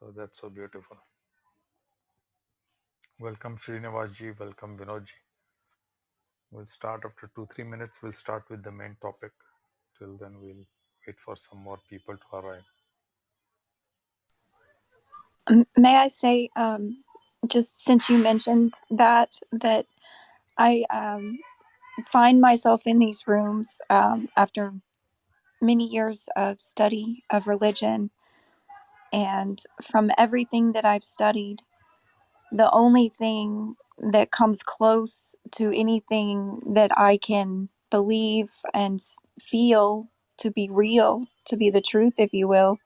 So that's so beautiful. Welcome Srinivasji, welcome Vinodji. We'll start after 2-3 minutes. We'll start with the main topic. Till then, we'll wait for some more people to arrive. May I say, just since you mentioned that I find myself in these rooms after many years of study of religion, and from everything that I've studied, the only thing that comes close to anything that I can believe and feel to be real, to be the truth, if you will,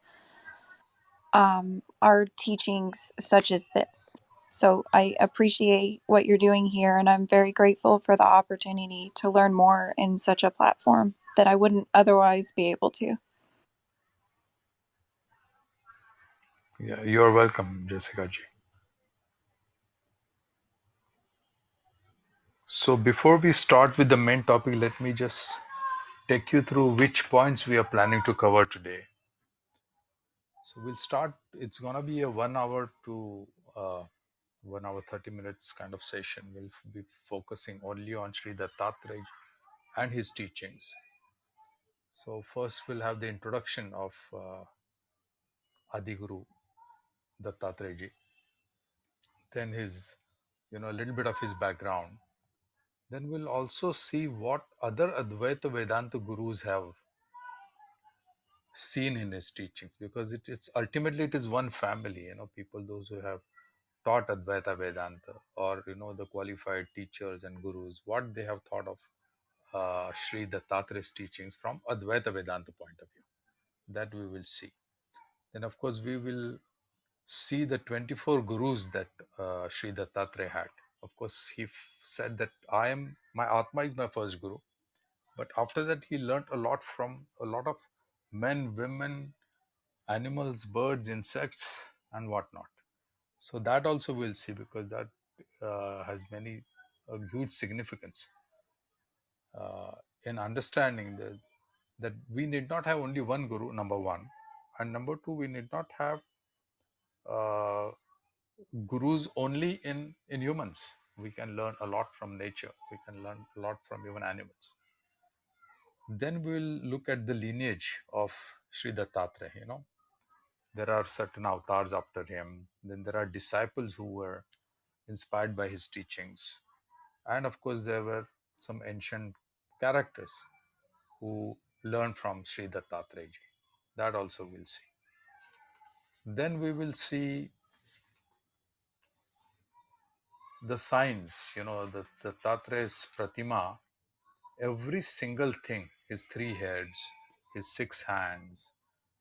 are teachings such as this. So I appreciate what you're doing here, and I'm very grateful for the opportunity to learn more in such a platform that I wouldn't otherwise be able to. Yeah, you're welcome, Jessica ji. So before we start with the main topic, let me just take you through which points we are planning to cover today. So we'll start. It's gonna be a 1 hour to 1 hour 30 minutes kind of session. We'll be focusing only on Sri Dattatreya and his teachings. So first we'll have the introduction of Adiguru Dattatreyaji, then his, a little bit of his background. Then we'll also see what other Advaita Vedanta gurus have seen in his teachings, because it's ultimately it is one family. People those who have taught Advaita Vedanta, or the qualified teachers and gurus, what they have thought of Sri Dattatreya's teachings from Advaita Vedanta point of view. That we will see. Then of course we will see the 24 gurus that Sri Dattatreya had. Of course, he said that my Atma is my first guru. But after that, he learned a lot from a lot of men, women, animals, birds, insects, and whatnot. So that also we'll see, because that has many a huge significance in understanding that we need not have only one guru, number one, and number two, we need not have uh, gurus only in humans. We can learn a lot from nature. We can learn a lot from even animals. Then we'll look at the lineage of Sri Dattatreya. There are certain avatars after him. Then there are disciples who were inspired by his teachings, and of course there were some ancient characters who learned from Sri Dattatreya. That also we'll see. Then we will see the signs. The Dattatreya's pratima. Every single thing, his 3 heads, his 6 hands,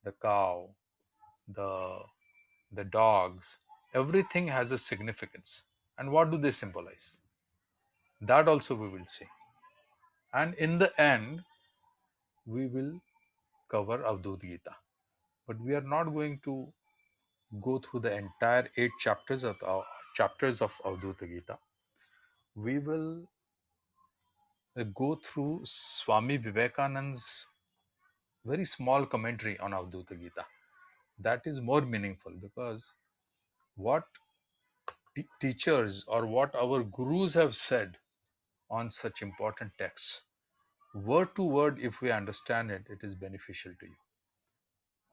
the cow, the dogs, everything has a significance. And what do they symbolize? That also we will see. And in the end, we will cover Avdut Gita. But we are not going to go through the entire 8 chapters of Avdut Gita. We will go through Swami Vivekananda's very small commentary on Avdut Gita. That is more meaningful, because what teachers or what our gurus have said on such important texts, word to word, if we understand it, it is beneficial to you.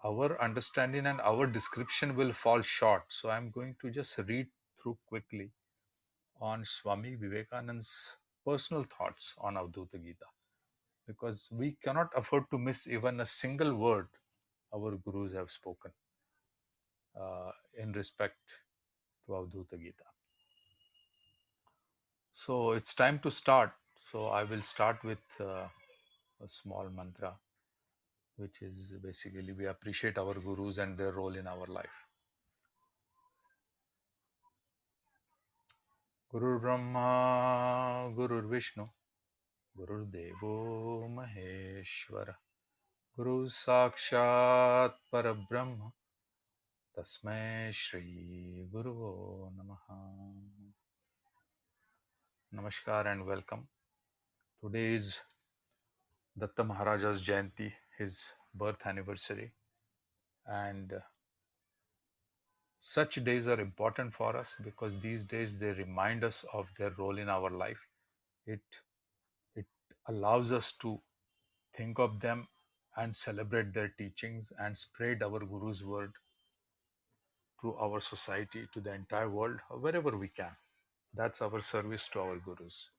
Our understanding and our description will fall short. So I'm going to just read through quickly on Swami Vivekananda's personal thoughts on Avdut Gita, because we cannot afford to miss even a single word our gurus have spoken in respect to Avdut Gita. So it's time to start. So I will start with a small mantra, which is basically we appreciate our gurus and their role in our life. Guru Brahma, Guru Vishnu, Guru Devo Maheshwara, Guru Sakshat Parabrahma, Tasmai Shri Guru Namaha. Namaskar and welcome. Today is Dattamaharaj's Jayanti, his birth anniversary. And Such days are important for us because these days they remind us of their role in our life. It it allows us to think of them and celebrate their teachings and spread our guru's word to our society, to the entire world, wherever we can. That's our service to our gurus.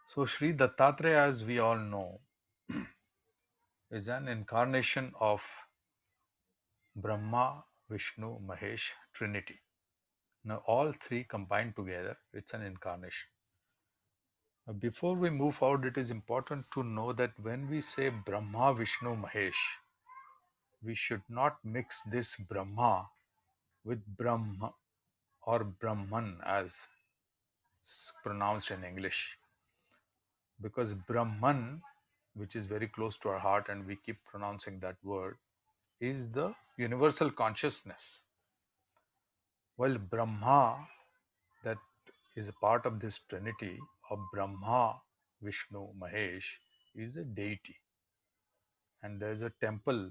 So Sri Dattatreya, as we all know, is an incarnation of Brahma, Vishnu, Mahesh, Trinity. Now all three combined together, it's an incarnation. Before we move forward, it is important to know that when we say Brahma, Vishnu, Mahesh, we should not mix this Brahma with Brahma or Brahman as pronounced in English. Because Brahman, which is very close to our heart and we keep pronouncing that word, is the universal consciousness. While Brahma, that is a part of this trinity of Brahma, Vishnu, Mahesh, is a deity. And there is a temple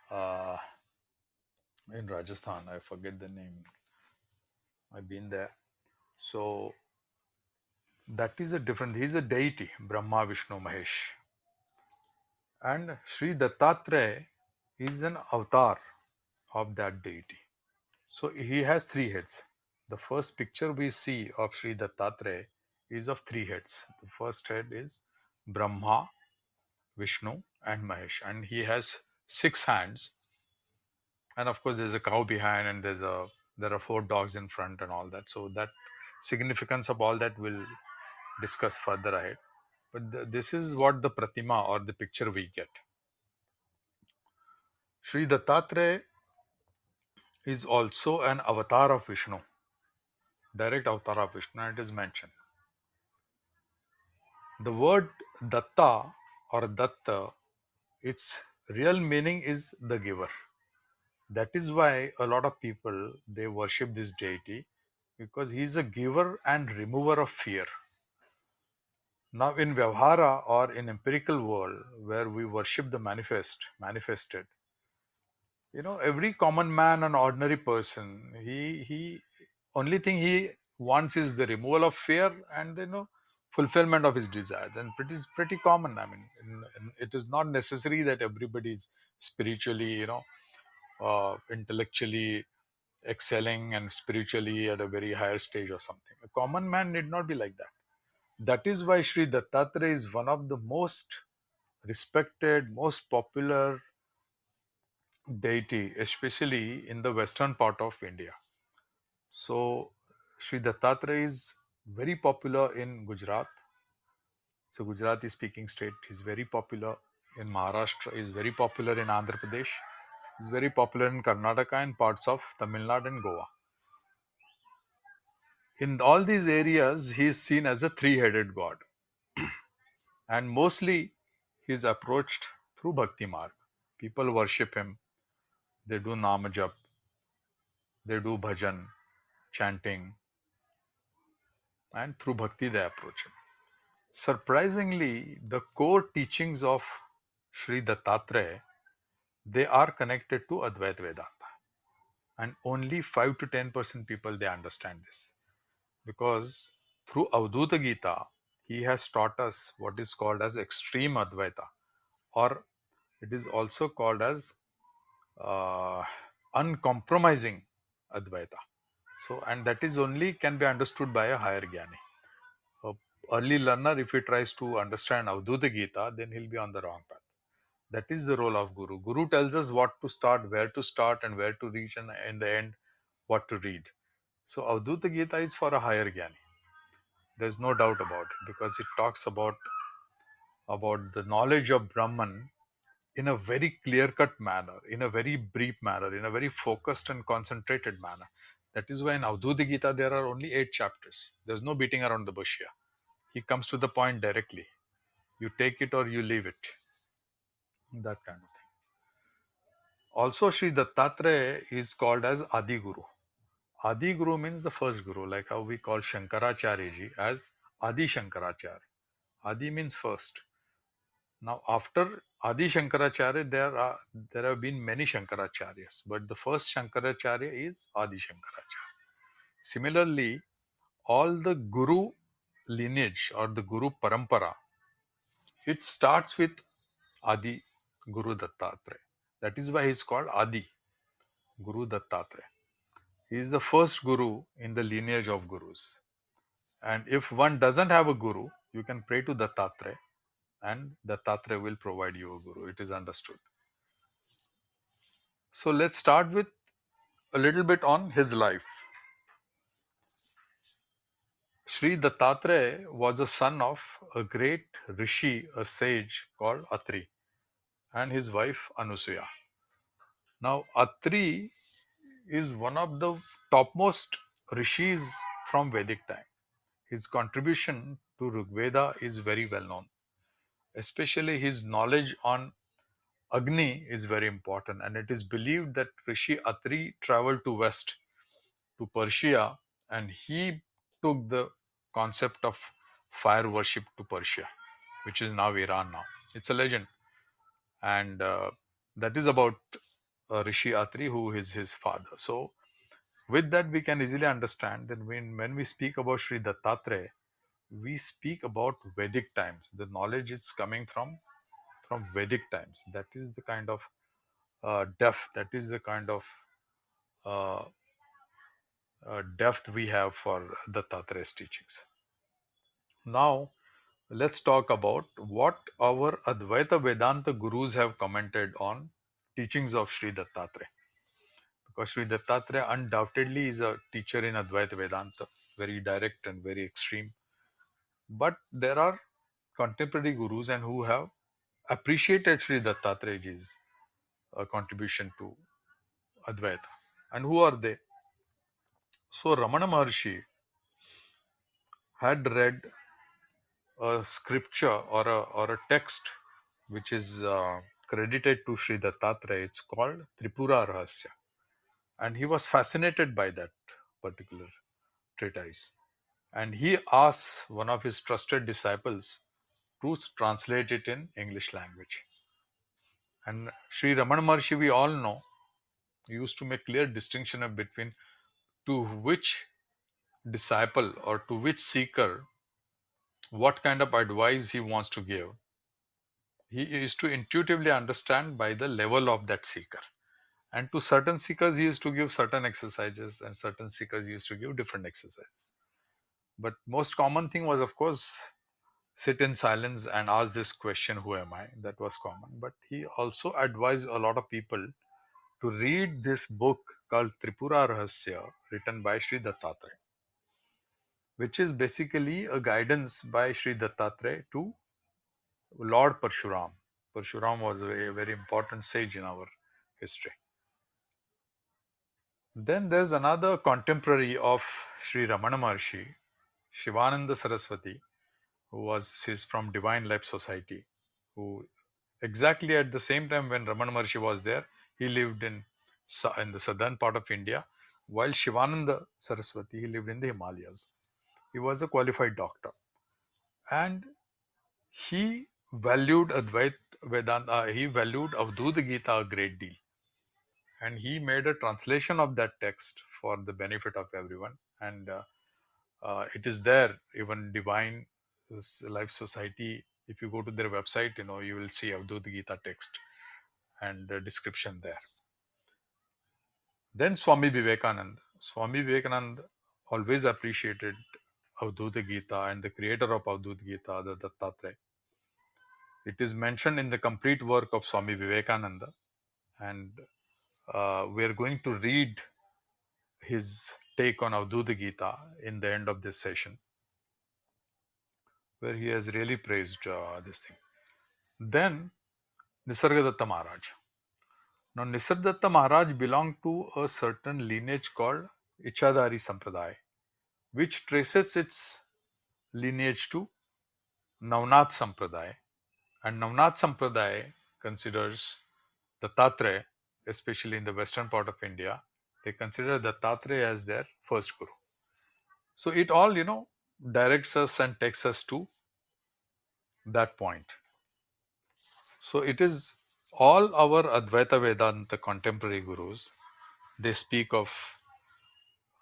uh, in Rajasthan, I forget the name, I've been there. So that is a different, he is a deity, Brahma, Vishnu, Mahesh. And Sri Dattatreya is an avatar of that deity. So he has three heads. The first picture we see of Sri Dattatreya is of three heads. The first head is Brahma, Vishnu, and Mahesh, and he has six hands. And of course, there's a cow behind, and there are four dogs in front, and all that. So that significance of all that we'll discuss further ahead. But this is what the pratima or the picture we get. Sri Dattatreya is also an avatar of Vishnu, direct avatar of Vishnu, and it is mentioned. The word datta or datta, its real meaning is the giver. That is why a lot of people they worship this deity because he is a giver and remover of fear. Now in Vyavhara or in empirical world where we worship the manifested, every common man and ordinary person, he only thing he wants is the removal of fear and fulfillment of his desires, and pretty common. I mean, it is not necessary that everybody is spiritually, intellectually excelling and spiritually at a very higher stage or something. A common man need not be like that. That is why Sri Dattatreya is one of the most respected, most popular deity, especially in the western part of India. So, Sri Dattatreya is very popular in Gujarat. It's a Gujarati speaking state. He's very popular in Maharashtra, he's very popular in Andhra Pradesh, he's very popular in Karnataka and parts of Tamil Nadu and Goa. In all these areas, he is seen as a three headed god, and mostly he is approached through Bhakti Marg. People worship him, they do Namajap, they do bhajan, chanting, and through bhakti they approach him. Surprisingly, the core teachings of Sri Dattatreya, they are connected to Advaita Vedanta, and only 5 to 10% people they understand this, because through Avadhuta Gita he has taught us what is called as extreme Advaita, or it is also called as uh, uncompromising Advaita. So, and that is only can be understood by a higher Jnani. A early learner, if he tries to understand Avadhuta Gita, then he'll be on the wrong path. That is the role of Guru. Guru tells us what to start, and where to reach, and in the end, what to read. So Avadhuta Gita is for a higher Jnani. There's no doubt about it, because it talks about the knowledge of Brahman in a very clear-cut manner, in a very brief manner, in a very focused and concentrated manner. That is why in Avadhuta Gita there are only 8 chapters. There's no beating around the bush here. He comes to the point directly. You take it or you leave it. That kind of thing. Also, Sri Dattatreya is called as Adiguru. Adiguru means the first Guru, like how we call Shankaracharya ji as Adi Shankaracharya. Adi means first. Now, after Adi Shankaracharya, there have been many Shankaracharyas, but the first Shankaracharya is Adi Shankaracharya. Similarly, all the Guru lineage or the Guru Parampara, it starts with Adi Guru Dattatreya. That is why he is called Adi Guru Dattatreya. He is the first Guru in the lineage of Gurus. And if one doesn't have a Guru, you can pray to Dattatreya and Dattatreya will provide you a Guru. It is understood. So let's start with a little bit on his life. Sri Dattatreya was a son of a great rishi, a sage called Atri, and his wife Anusuya. Now, Atri is one of the topmost rishis from Vedic time. His contribution to Rigveda is very well known. Especially his knowledge on Agni is very important, and it is believed that Rishi Atri traveled to west to Persia and he took the concept of fire worship to Persia, which is now Iran now. It's a legend, and that is about Rishi Atri, who is his father. So, with that, we can easily understand that when we speak about Sri Dattatreya, we speak about Vedic times. The knowledge is coming from Vedic times. That is the kind of depth, that is the kind of uh, depth we have for Dattatraya's teachings. Now, let's talk about what our Advaita Vedanta gurus have commented on teachings of Sri Dattatreya. Because Sri Dattatreya undoubtedly is a teacher in Advaita Vedanta, very direct and very extreme. But there are contemporary gurus and who have appreciated Sri Dattatreyaji's contribution to Advaita. And who are they? So Ramana Maharshi had read a scripture or a text which is credited to Sri Dattatreya. It's called Tripura Rahasya. And he was fascinated by that particular treatise. And he asked one of his trusted disciples to translate it in English language. And Sri Ramana Maharshi, we all know, used to make clear distinction between to which disciple or to which seeker what kind of advice he wants to give. He used to intuitively understand by the level of that seeker. And to certain seekers, he used to give certain exercises, and certain seekers used to give different exercises. But most common thing was, of course, sit in silence and ask this question, who am I? That was common. But he also advised a lot of people to read this book called Tripura Rahasya, written by Sri Dattatreya, which is basically a guidance by Sri Dattatreya to Lord Parshuram. Parshuram was a very important sage in our history. Then there's another contemporary of Sri Ramana Maharshi, Shivananda Saraswati, who was his from Divine Life Society, who exactly at the same time when Ramana Maharshi was there, he lived in the southern part of India, while Shivananda Saraswati, he lived in the Himalayas. He was a qualified doctor. And he valued Advait Vedanta, he valued Avdhuta Gita a great deal. And he made a translation of that text for the benefit of everyone. And it is there, even Divine Life Society. If you go to their website, you will see Avdhuta Gita text and description there. Then Swami Vivekananda. Swami Vivekananda always appreciated Avdhuta Gita and the creator of Avdhuta Gita, the Dattatreya. It is mentioned in the complete work of Swami Vivekananda, and we are going to read his take on Avdhuta Gita in the end of this session, where he has really praised this thing. Then Nisargadatta Maharaj. Now Nisargadatta Maharaj belonged to a certain lineage called Ichadari Sampradaya, which traces its lineage to Navnath Sampradaya. And Navnath Sampradaya considers Dattatreya, especially in the western part of India, they consider Dattatreya as their first guru. So it all, directs us and takes us to that point. So it is all our Advaita Vedanta contemporary gurus, they speak of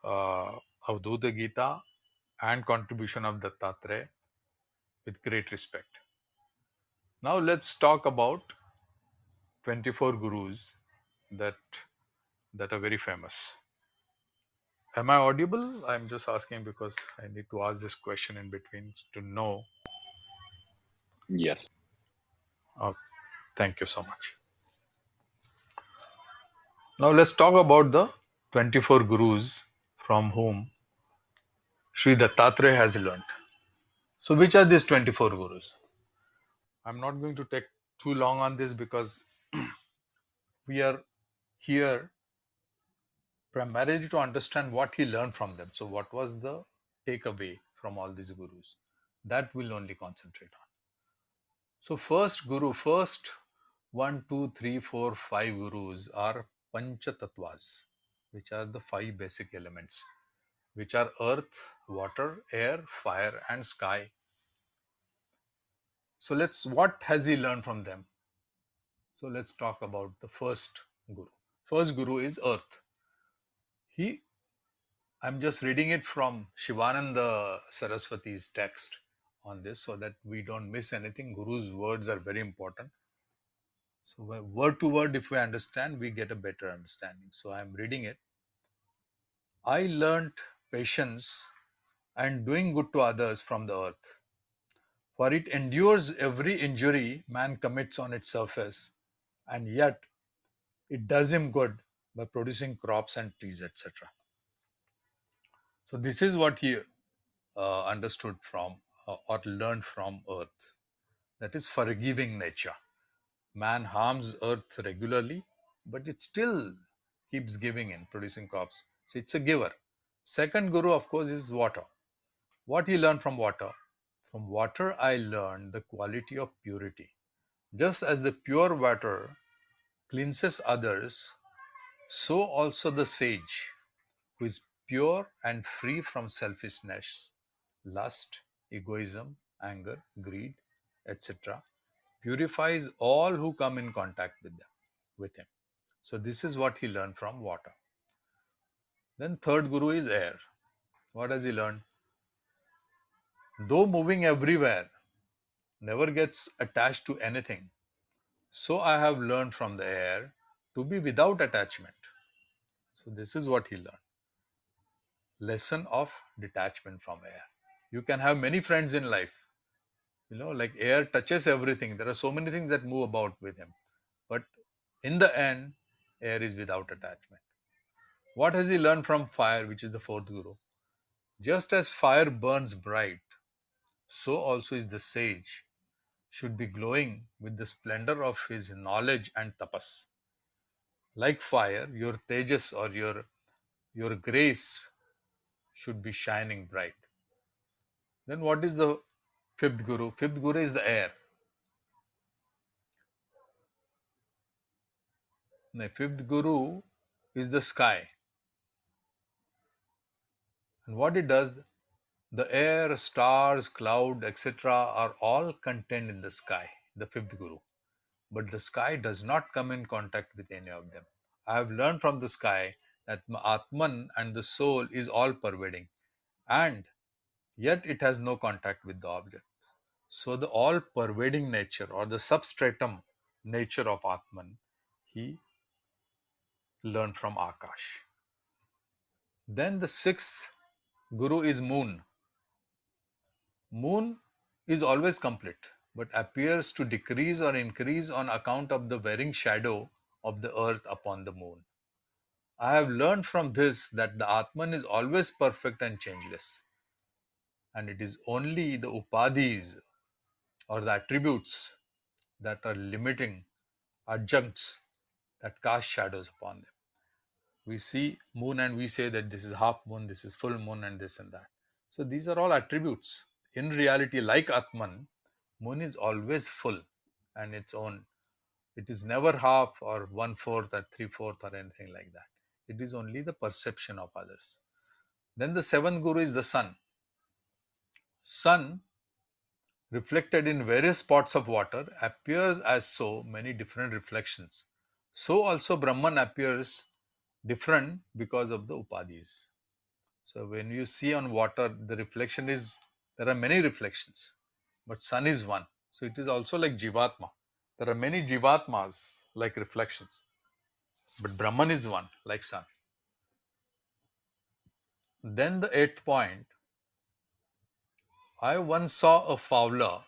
Avdhuta Gita and contribution of Dattatreya with great respect. Now let's talk about 24 gurus that that are very famous. Am I audible? I'm just asking because I need to ask this question in between to know. Yes. Oh, thank you so much. Now let's talk about the 24 gurus from whom Sri Dattatreya has learnt. So which are these 24 gurus? I'm not going to take too long on this because we are here primarily to understand what he learned from them. So what was the takeaway from all these gurus? That we'll only concentrate on. So first guru, first one, two, three, four, five gurus are Panchatattvas, which are the five basic elements, which are earth, water, air, fire, and sky. So what has he learned from them? So let's talk about the first guru. First guru is earth. I'm just reading it from Shivananda Saraswati's text on this so that we don't miss anything. Guru's words are very important. So word to word, if we understand, we get a better understanding. So I'm reading it. I learnt patience and doing good to others from the earth. For it endures every injury man commits on its surface, and yet it does him good by producing crops and trees, etc. So this is what he understood from or learned from earth. That is forgiving nature. Man harms earth regularly, but it still keeps giving in, producing crops. So it's a giver. Second guru, of course, is water. What he learned from water? From water, I learned the quality of purity. Just as the pure water cleanses others, so also the sage, who is pure and free from selfishness, lust, egoism, anger, greed, etc., purifies all who come in contact with him. So this is what he learned from water. Then third guru is air. What has he learned? Though moving everywhere, never gets attached to anything. So I have learned from the air to be without attachment. So this is what he learned. Lesson of detachment from air. You can have many friends in life. Like air touches everything. There are so many things that move about with him. But in the end, air is without attachment. What has he learned from fire, which is the fourth guru? Just as fire burns bright, so also is the sage should be glowing with the splendor of his knowledge and tapas. Like fire, your tejas or your grace should be shining bright. Then what is the fifth guru? Fifth guru is the air. The fifth guru is the sky. And what it does, the air, stars, cloud, etc. are all contained in the sky, the fifth guru. But the sky does not come in contact with any of them. I have learned from the sky that Atman and the soul is all pervading, and yet it has no contact with the object. So the all pervading nature or the substratum nature of Atman, he learned from Akash. Then the sixth guru is moon. Moon is always complete, but appears to decrease or increase on account of the wearing shadow of the earth upon the moon. I have learned from this that the Atman is always perfect and changeless, and it is only the upadhis or the attributes that are limiting adjuncts that cast shadows upon them. We see moon and we say that this is half moon, this is full moon, and this and that. So these are all attributes. In reality, like Atman, moon is always full and its own. It is never half or one fourth or three fourth or anything like that. It is only the perception of others. Then the seventh guru is the sun. Sun reflected in various spots of water, appears as so many different reflections. So also Brahman appears different because of the upadhis. So when you see on water, the reflection is, there are many reflections, but sun is one. So it is also like Jivatma. There are many Jivatmas like reflections, but Brahman is one like sun. Then the eighth point, I once saw a fowler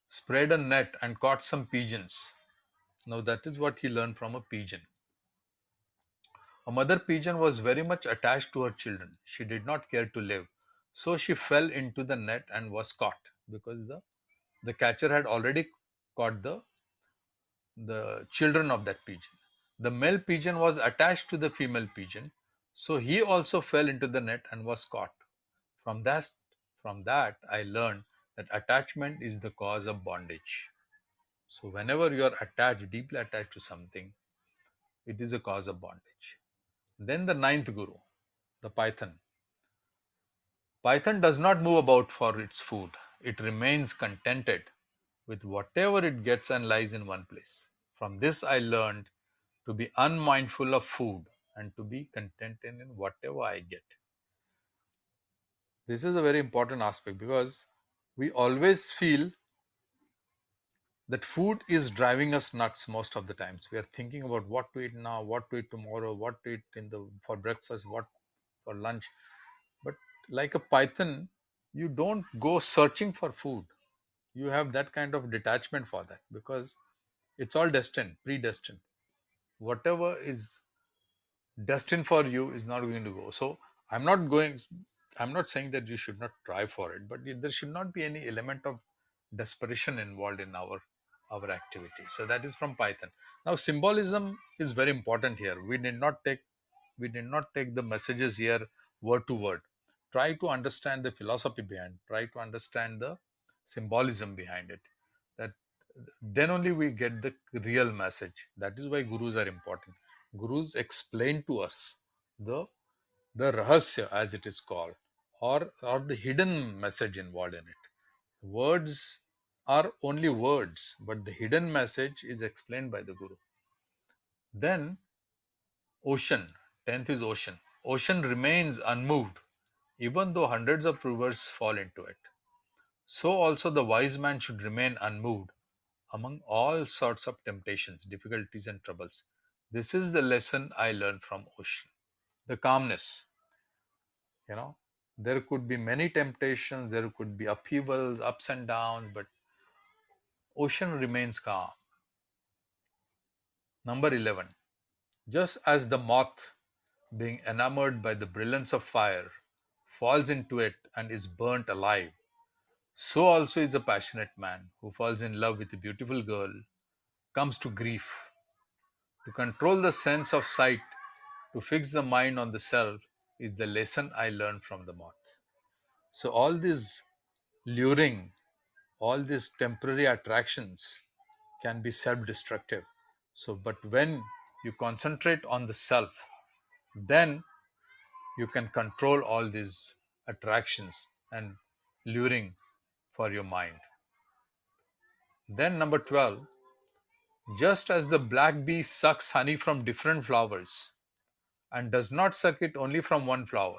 spread a net and caught some pigeons. Now that is what he learned from a pigeon. A mother pigeon was very much attached to her children. She did not care to live. So she fell into the net and was caught because the catcher had already caught the children of that pigeon. The male pigeon was attached to the female pigeon, so he also fell into the net and was caught. From that, from that, I learned that attachment is the cause of bondage. So whenever you are attached, deeply attached to something, it is a cause of bondage. Then the ninth guru, the python. Python does not move about for its food. It remains contented with whatever it gets and lies in one place. From this, I learned to be unmindful of food and to be contented in whatever I get. This is a very important aspect because we always feel that food is driving us nuts most of the times. We are thinking about what to eat now, what to eat tomorrow, what to eat in the for breakfast, what for lunch. But like a python, you don't go searching for food. You have that kind of detachment for that because it's all destined, predestined. Whatever is destined for you is not going to go. So I'm not saying that you should not try for it, but there should not be any element of desperation involved in our activity. So that is from python. Now symbolism is very important here. We did not take the messages here word to word. Try to understand the philosophy behind, try to understand the symbolism behind it, that then only we get the real message. That is why gurus are important. Gurus explain to us the rahasya, as it is called, or the hidden message involved in it. Words are only words, but the hidden message is explained by the guru. Then ocean, 10th is ocean. Ocean remains unmoved even though hundreds of rivers fall into it. So also the wise man should remain unmoved among all sorts of temptations, difficulties, and troubles. This is the lesson I learned from ocean. The calmness, you know, there could be many temptations, there could be upheavals, ups and downs, but ocean remains calm. Number 11. Just as the moth, being enamored by the brilliance of fire, falls into it and is burnt alive, so also is a passionate man who falls in love with a beautiful girl, comes to grief. To control the sense of sight, to fix the mind on the self, is the lesson I learned from the moth. So, all these luring, all these temporary attractions can be self destructive. So, but when you concentrate on the self, then you can control all these attractions and luring for your mind. Then, number 12, just as the black bee sucks honey from different flowers and does not suck it only from one flower,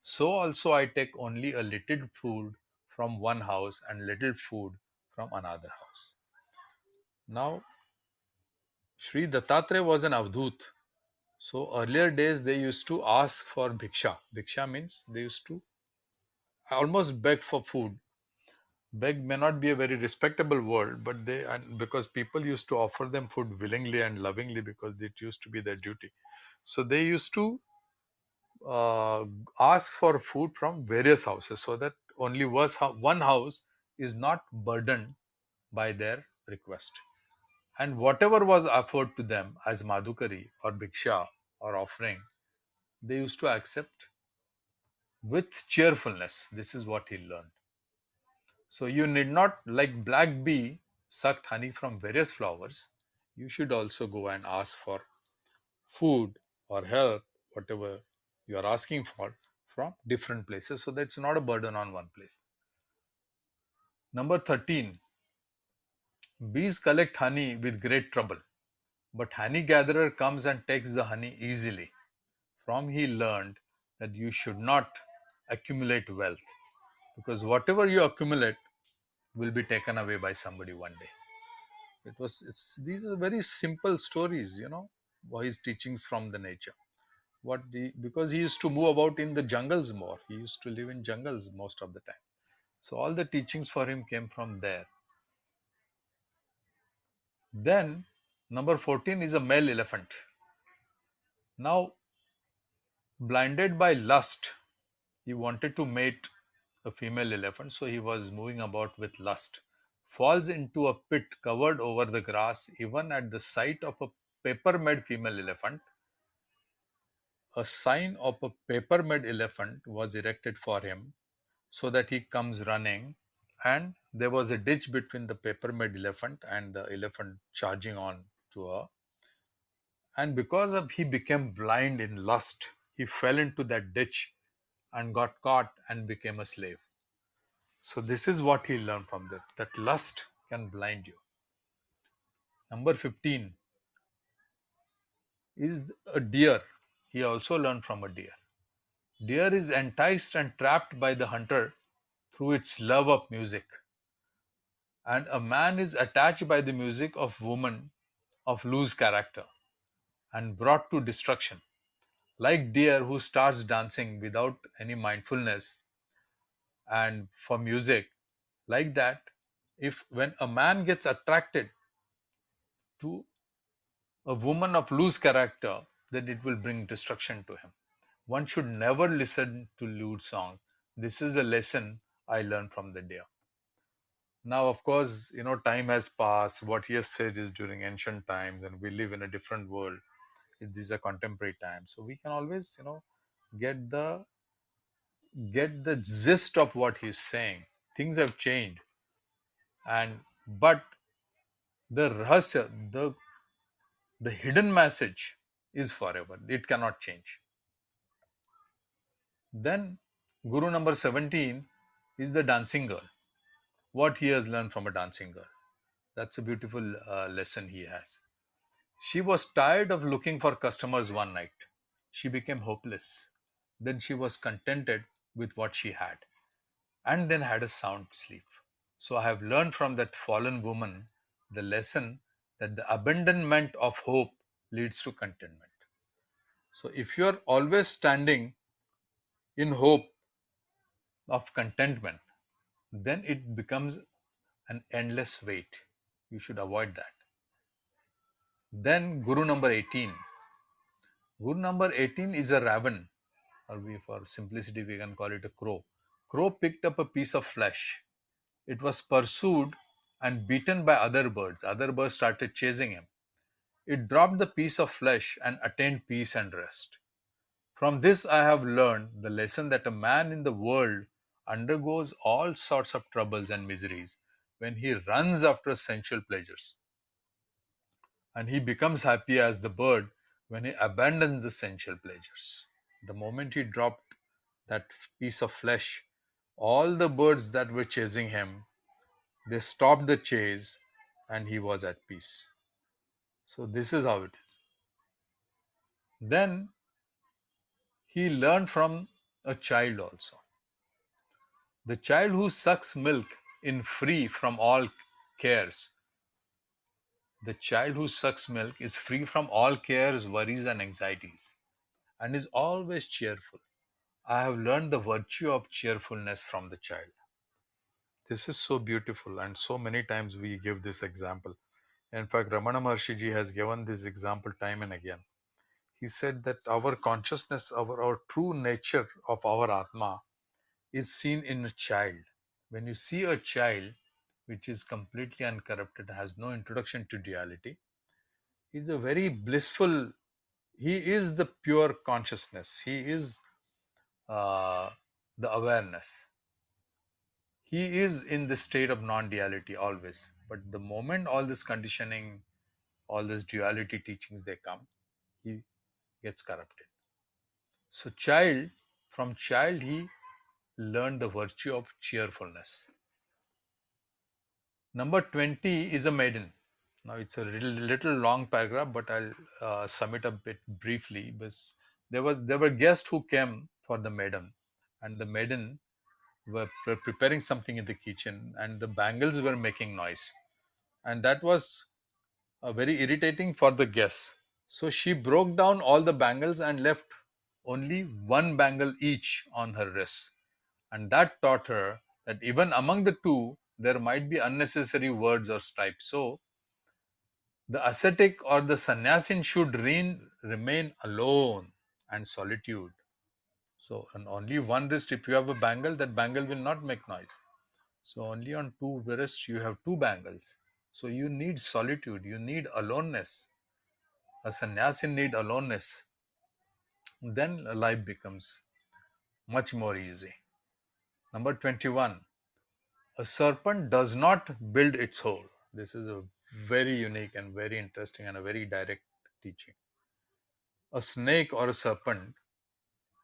so also I take only a little food from one house and little food from another house. Now, Sri Dattatreya was an Avdut. So earlier days they used to ask for bhiksha. Bhiksha means they used to almost beg for food. Beg may not be a very respectable word, but and because people used to offer them food willingly and lovingly because it used to be their duty. So they used to uh, ask for food from various houses so that only one house is not burdened by their request. And whatever was offered to them as madhukari or bhiksha or offering, they used to accept with cheerfulness. This is what he learned. So you need not, like black bee sucked honey from various flowers, you should also go and ask for food or help, whatever you are asking for, from different places, so that's not a burden on one place. Number 13, bees collect honey with great trouble, but honey gatherer comes and takes the honey easily. From he learned that you should not accumulate wealth, because whatever you accumulate will be taken away by somebody one day. It's these are very simple stories, his teachings from the nature. Because he used to move about in the jungles more. He used to live in jungles most of the time. So all the teachings for him came from there. Then number 14 is a male elephant. Now, blinded by lust, he wanted to mate a female elephant, so he was moving about with lust. Falls into a pit covered over the grass, even at the sight of a paper made female elephant. A sign of a paper made elephant was erected for him so that he comes running, and there was a ditch between the paper made elephant and the elephant charging on to her. And because of he became blind in lust, he fell into that ditch and got caught and became a slave. So this is what he learned from that lust can blind you. Number 15 is a deer. He also learned from a deer. Deer is enticed and trapped by the hunter through its love of music, and a man is attached by the music of woman of loose character and brought to destruction. Like deer who starts dancing without any mindfulness and for music, like that, if when a man gets attracted to a woman of loose character, then it will bring destruction to him. One should never listen to lewd song. This is the lesson I learned from the deer. Now, of course, time has passed. What he has said is during ancient times, and we live in a different world. These are contemporary times, so we can always, get the get the gist of what he's saying. Things have changed, and but the rahasya, the hidden message is forever. It cannot change. Then, Guru number 17 is the dancing girl. What he has learned from a dancing girl. That's a beautiful lesson he has. She was tired of looking for customers one night. She became hopeless. Then she was contented with what she had, and then had a sound sleep. So I have learned from that fallen woman the lesson that the abandonment of hope leads to contentment. So if you're always standing in hope of contentment, then it becomes an endless wait. You should avoid that. Then Guru number 18. Guru number 18 is a raven, or for simplicity, we can call it a crow. Crow picked up a piece of flesh. It was pursued and beaten by other birds. Other birds started chasing him. It dropped the piece of flesh and attained peace and rest. From this, I have learned the lesson that a man in the world undergoes all sorts of troubles and miseries when he runs after sensual pleasures. And he becomes happy as the bird when he abandons the sensual pleasures. The moment he dropped that piece of flesh, all the birds that were chasing him, they stopped the chase and he was at peace. So this is how it is. Then he learned from a child also. The child who sucks milk in free from all cares. The child who sucks milk is free from all cares, worries, and anxieties, and is always cheerful. I have learned the virtue of cheerfulness from the child. This is so beautiful, and so many times we give this example. In fact, Ramana Maharshi has given this example time and again. He said that our consciousness, our true nature of our Atma is seen in a child. When you see a child which is completely uncorrupted, has no introduction to duality, is a very blissful, he is the pure consciousness, he is uh, the awareness. He is in the state of non-duality always. But the moment all this conditioning, all this duality teachings they come, he gets corrupted. So from child he learned the virtue of cheerfulness. Number 20 is a maiden. Now it's a little long paragraph, but I'll sum it up a bit briefly. Because there were guests who came for the maiden, and the maiden were preparing something in the kitchen, and the bangles were making noise, and that was very irritating for the guests. So she broke down all the bangles and left only one bangle each on her wrist. And that taught her that even among the two, there might be unnecessary words or strife. So the ascetic or the sannyasin should remain alone and solitude. So on only one wrist, if you have a bangle, that bangle will not make noise. So only on two wrists, you have two bangles. So you need solitude, you need aloneness. A sannyasin need aloneness. Then life becomes much more easy. Number 21, a serpent does not build its hole. This is a very unique and very interesting and a very direct teaching. A snake or a serpent,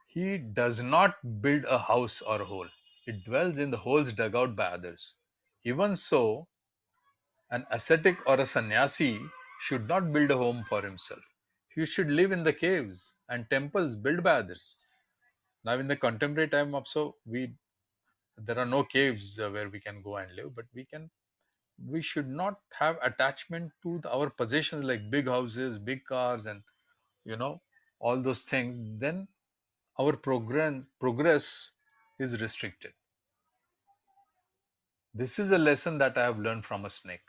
he does not build a house or a hole. It dwells in the holes dug out by others. Even so, an ascetic or a sannyasi should not build a home for himself. He should live in the caves and temples built by others. Now, in the contemporary time, also there are no caves where we can go and live, but we should not have attachment to our possessions like big houses, big cars, and you know all those things. Then our progress is restricted. This is a lesson that I have learned from a snake,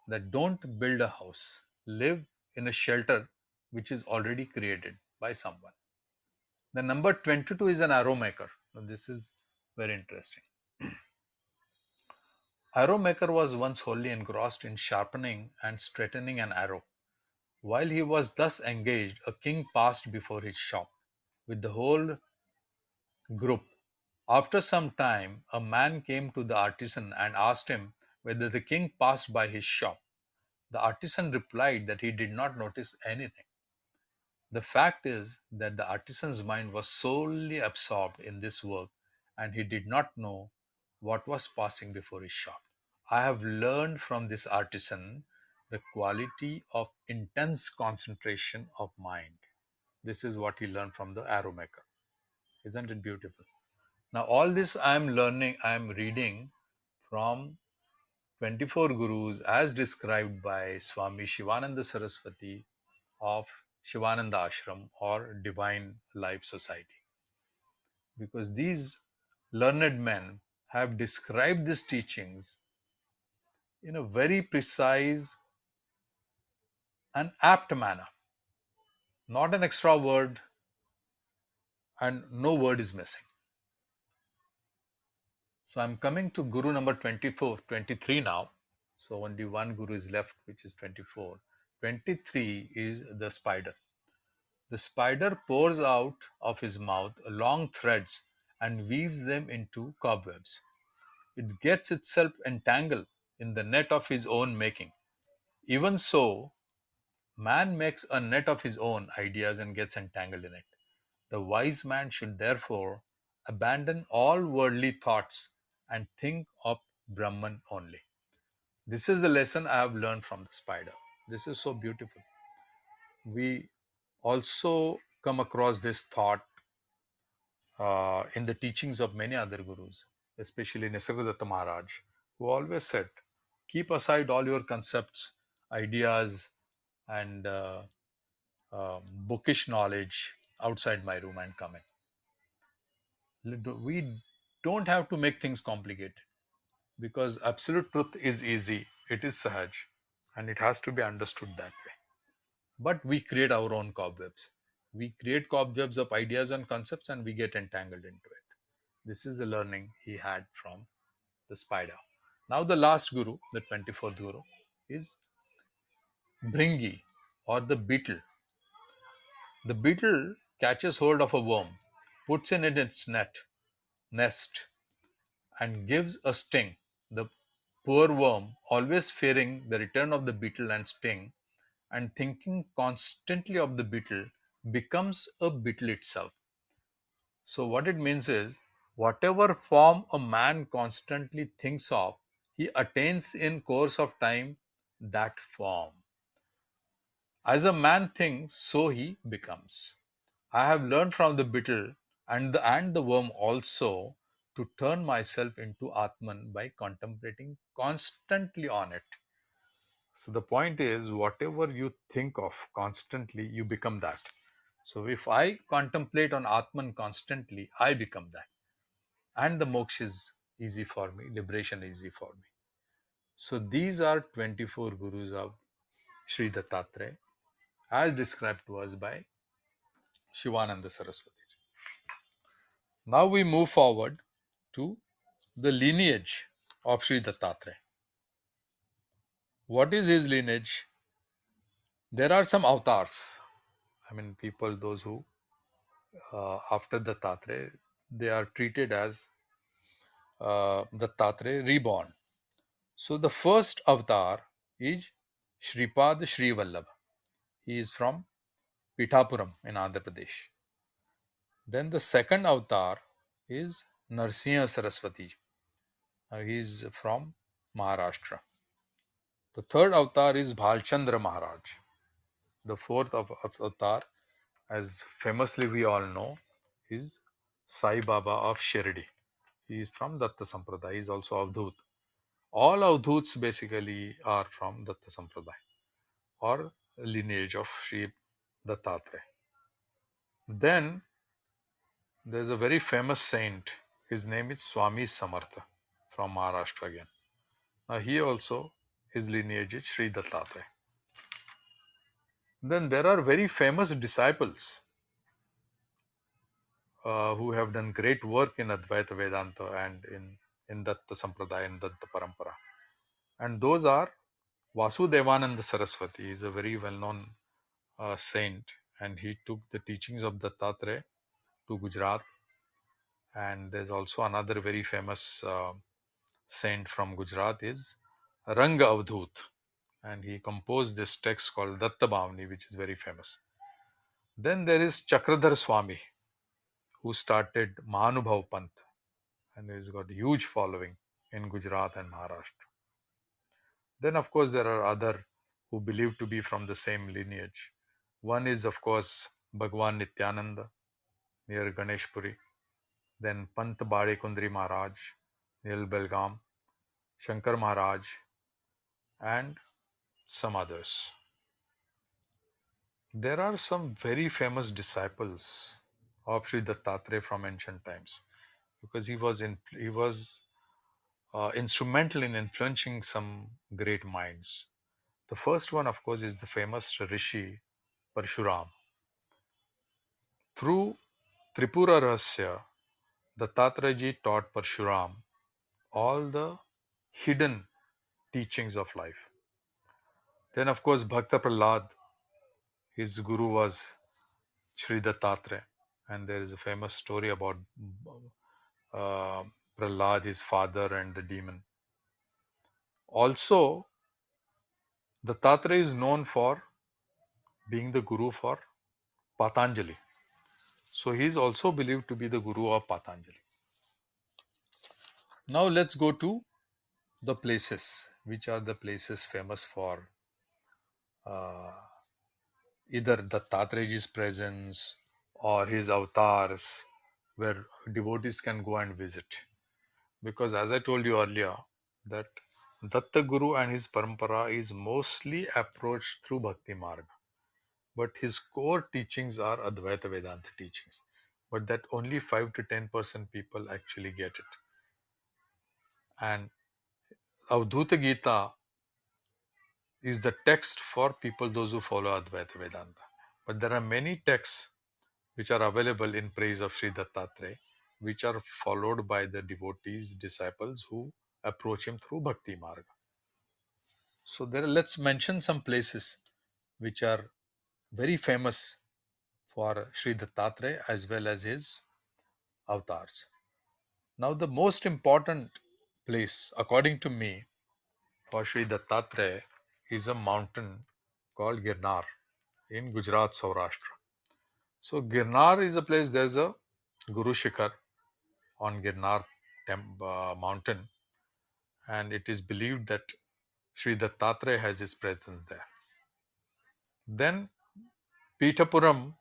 that don't build a house, live in a shelter which is already created by someone. The number 22 is an arrow maker. Now, this is very interesting. Arrow maker was once wholly engrossed in sharpening and straightening an arrow. While he was thus engaged, a king passed before his shop with the whole group. After some time, a man came to the artisan and asked him whether the king passed by his shop. The artisan replied that he did not notice anything. The fact is that the artisan's mind was solely absorbed in this work and he did not know what was passing before his shop. I have learned from this artisan the quality of intense concentration of mind. This is what he learned from the arrow maker. Isn't it beautiful? Now, all this I am learning, I am reading from 24 Gurus as described by Swami Shivananda Saraswati of Shivananda Ashram or Divine Life Society. Because these learned men have described these teachings in a very precise and apt manner. Not an extra word, and no word is missing. So I'm coming to Guru number 24, 23 now. So only one Guru is left, which is 24. 23 is the spider. The spider pours out of his mouth long threads and weaves them into cobwebs. It gets itself entangled in the net of his own making. Even so, man makes a net of his own ideas and gets entangled in it. The wise man should therefore abandon all worldly thoughts and think of Brahman only. This is the lesson I have learned from the spider. This is so beautiful. We also come across this thought in the teachings of many other gurus, especially Nisargadatta Maharaj, who always said, keep aside all your concepts, ideas, and bookish knowledge outside my room and come in. We don't have to make things complicated because absolute truth is easy, it is sahaj, and it has to be understood that way. But we create our own cobwebs. We create cobwebs of ideas and concepts and we get entangled into it. This is the learning he had from the spider. Now, the last guru, the 24th guru, is Bringi or the beetle. The beetle catches hold of a worm, puts in it its nest, and gives a sting. The poor worm, always fearing the return of the beetle and sting, and thinking constantly of the beetle, becomes a beetle itself. So, what it means is, whatever form a man constantly thinks of, He attains in course of time that form. As a man thinks, so he becomes. I have learned from the beetle and the worm also to turn myself into Atman by contemplating constantly on it. So the point is, whatever you think of constantly, you become that. So if I contemplate on Atman constantly, I become that. And the moksha is easy for me, liberation is easy for me. So these are 24 gurus of Sri Dattatreya as described to us by Shivananda Saraswati. Now we move forward to the lineage of Sri Dattatreya. What is his lineage? There are some avatars. I mean, people, those who, after Dattatreya, they are treated as Dattatreya reborn. So the first avatar is Shripad Sri Vallabh. He is from Pithapuram in Andhra Pradesh. Then the second avatar is Narsimha Saraswati. He is from Maharashtra. The third avatar is Bhalchandra Maharaj. The fourth avatar, as famously we all know, is Sai Baba of Shirdi. He is from Datta Sampradaya. He is also Avdhut. All Avdhuts basically are from Datta Sampradaya or lineage of Sri Dattatreya. Then there is a very famous saint. His name is Swami Samartha from Maharashtra again. Now he also, his lineage is Sri Dattatreya. Then there are very famous disciples who have done great work in Advaita Vedanta and in Datta Sampradaya and Datta Parampara. And those are Vasudevananda Saraswati. He is a very well-known saint, and he took the teachings of Dattatreya to Gujarat. And there's also another very famous saint from Gujarat is Ranga Avdhut, and he composed this text called Datta Bhavani, which is very famous. Then there is Chakradhar Swami, who started Mahanubhav Panth, and he's got a huge following in Gujarat and Maharashtra. Then, of course, there are other who believe to be from the same lineage. One is, of course, Bhagwan Nityananda near Ganeshpuri. Then Pant Bade Kundri Maharaj near Belgaum, Shankar Maharaj, and some others. There are some very famous disciples of Sri Dattatreya from ancient times, because he was instrumental in influencing some great minds. The first one, of course, is the famous Rishi Parshuram. Through Tripura Rahasya, Dattatreyaji taught Parshuram all the hidden teachings of life. Then, of course, Bhakta Prahlad, his guru was Sri Dattatreya, and there is a famous story about uh, Prahlad, his father, and the demon. Also, Dattatreya is known for being the guru for Patanjali. So he is also believed to be the guru of Patanjali. Now let's go to the places. Which are the places famous for uh, either Dattatreyaji's presence or his avatars, where devotees can go and visit? Because as I told you earlier, that Datta Guru and his parampara is mostly approached through Bhakti Marga, but his core teachings are Advaita Vedanta teachings. But that only 5 to 10% people actually get it. And Avdhuta Gita is the text for people, those who follow Advaita Vedanta. But there are many texts which are available in praise of Sri Dattatreya, which are followed by the devotees, disciples who approach him through Bhakti Marga. So let's mention some places which are very famous for Sri Dattatreya as well as his avatars. Now, the most important place, according to me, for Sri Dattatreya is a mountain called Girnar in Gujarat, Saurashtra. So, Girnar is a place, there's a Guru Shikhar on Girnar mountain, and it is believed that Sri Dattatreya has his presence there. Then Pitapuram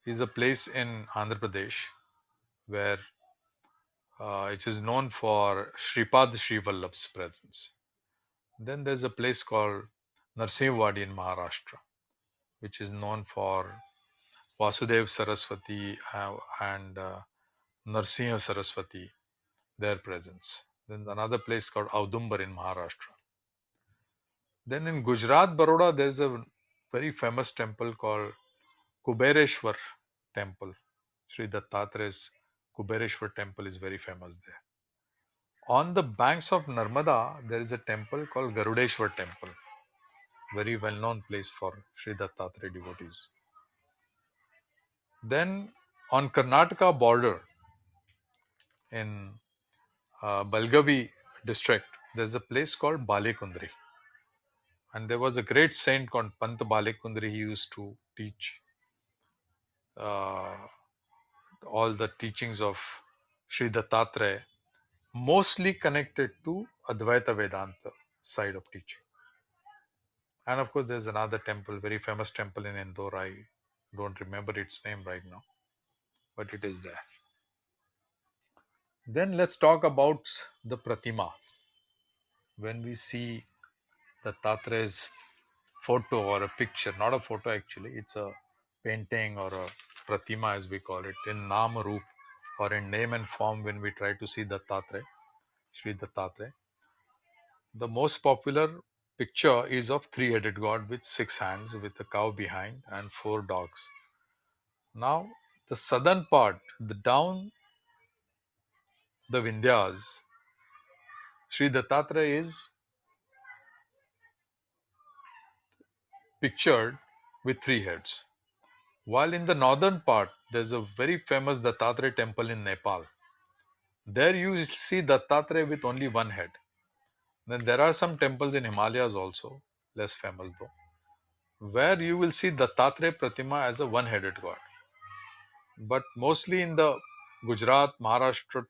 is a place in Andhra Pradesh where it is known for Shripad Sri Vallabh's presence. Then there's a place called Narsimhawadi in Maharashtra, which is known for Vasudev Saraswati and Narsimha Saraswati, their presence. Then another place called Audumbar in Maharashtra. Then in Gujarat, Baroda, there's a very famous temple called Kubereshwar Temple. Sri Dattatreya's Kubereshwar Temple is very famous there. On the banks of Narmada, there is a temple called Garudeshwar Temple, very well known place for Sri Dattatreya devotees. Then on Karnataka border in Balgavi district, there's a place called Balekundri. And there was a great saint called Pant Balekundri. He used to teach uh, all the teachings of Sri Dattatreya, mostly connected to Advaita Vedanta side of teaching. And of course, there's another temple, very famous temple in Indore. I don't remember its name right now, but it is there. Then let's talk about the Pratima. When we see the Dattatreya's photo or a picture, not a photo actually, it's a painting or a Pratima as we call it, in Nama Roop or in name and form when we try to see Dattatreya, Sri Dattatreya. The most popular picture is of three-headed God with 6 hands, with a cow behind and 4 dogs. Now, the southern part, the down the Vindhyas, Sri Dattatreya is pictured with 3 heads. While in the northern part, there's a very famous Dattatreya temple in Nepal. There you will see Dattatreya with only 1 head. Then there are some temples in Himalayas also, less famous though, where you will see Dattatreya Pratima as a one-headed god. But mostly in the Gujarat, Maharashtra,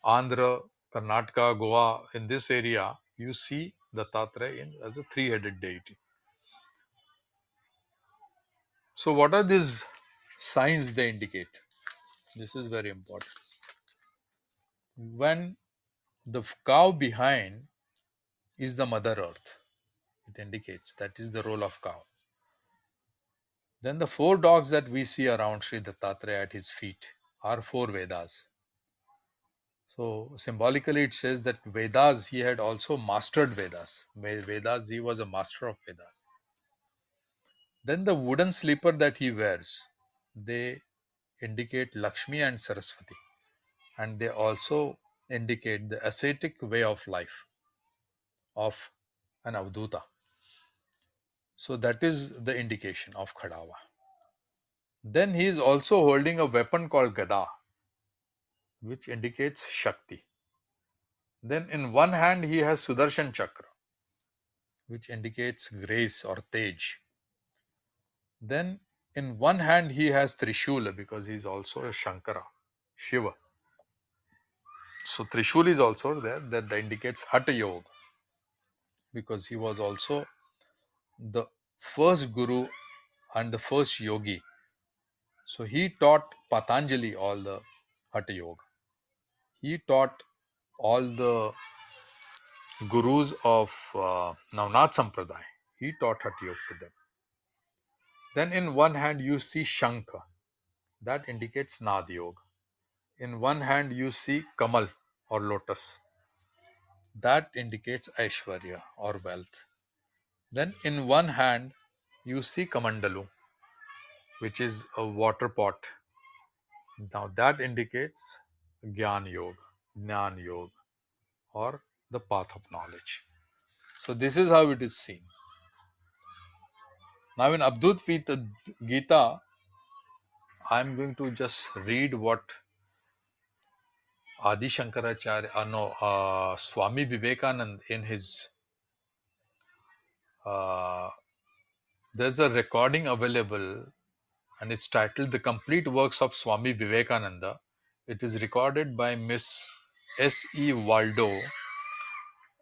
Andhra, Karnataka, Goa, in this area, you see Dattatreya as a three-headed deity. So what are these signs they indicate? This is very important. When the cow behind is the Mother Earth, it indicates that is the role of cow. Then the 4 dogs that we see around Sri Dattatreya at his feet are 4 Vedas. So symbolically, it says that Vedas, he had also mastered Vedas. Vedas, he was a master of Vedas. Then the wooden slipper that he wears, they indicate Lakshmi and Saraswati. And they also indicate the ascetic way of life of an Avduta. So that is the indication of Khadawa. Then he is also holding a weapon called Gada, which indicates Shakti. Then in one hand he has Sudarshan Chakra, which indicates grace or Tej. Then in one hand he has Trishula because he is also a Shankara, Shiva. So Trishul is also there, that indicates Hatha Yoga because he was also the first guru and the first yogi. So he taught Patanjali all the Hatha Yoga. He taught all the gurus of Navnath Sampradaya. He taught Hatha Yoga to them. Then in one hand you see Shankha. That indicates Nad Yoga. In one hand you see Kamal or lotus. That indicates Aishwarya or wealth. Then in one hand you see Kamandalu, which is a water pot. Now that indicates Gyan Yoga, Jnana Yoga, or the path of knowledge. So this is how it is seen. Now in Abdut Gita, I am going to just read what Adi Shankaracharya, Swami Vivekananda in his, there's a recording available and it's titled The Complete Works of Swami Vivekananda. It is recorded by Miss S.E. Waldo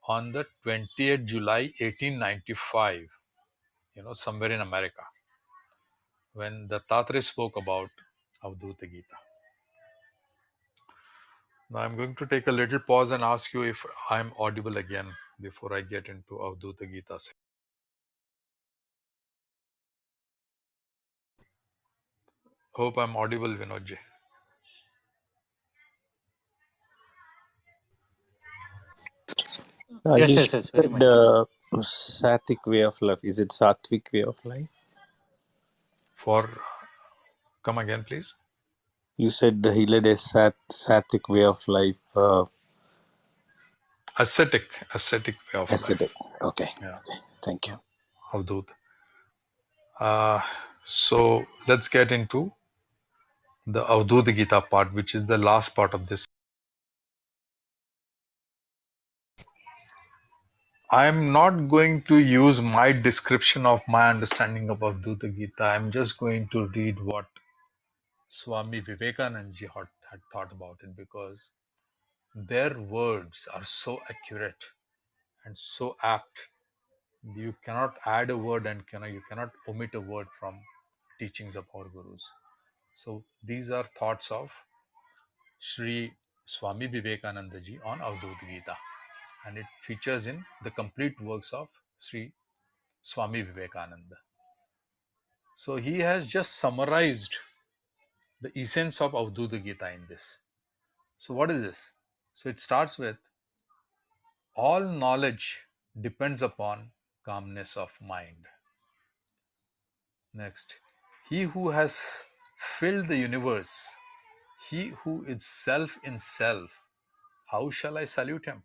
on the 28th July 1895, somewhere in America, when the Dattatreya spoke about Avadhuta Gita. Now I'm going to take a little pause and ask you if I'm audible again before I get into Avadhuta Gita. Hope I'm audible, Vinodji. You Yes, yes, yes, very said much. Sattvic way of life. Is it Sattvic way of life? Come again, please. You said he led a Sattvic way of life. Ascetic way of Ascetic. life. Okay, Yeah, okay. Thank you. Avadhut. So let's get into the Avadhuta Gita part, which is the last part of this. I'm not going to use my description of my understanding of Avadhuta Gita. I'm just going to read what Swami Vivekananda had thought about it, because their words are so accurate and so apt. You cannot add a word and you cannot omit a word from teachings of our gurus. So these are thoughts of Sri Swami Vivekananda ji on Avadhuta Gita, and it features in the complete works of Sri Swami Vivekananda. So he has just summarized the essence of Avadhuta Gita in this. So what is this? So it starts with, all knowledge depends upon calmness of mind. Next, he who has filled the universe, he who is self in self, how shall I salute him?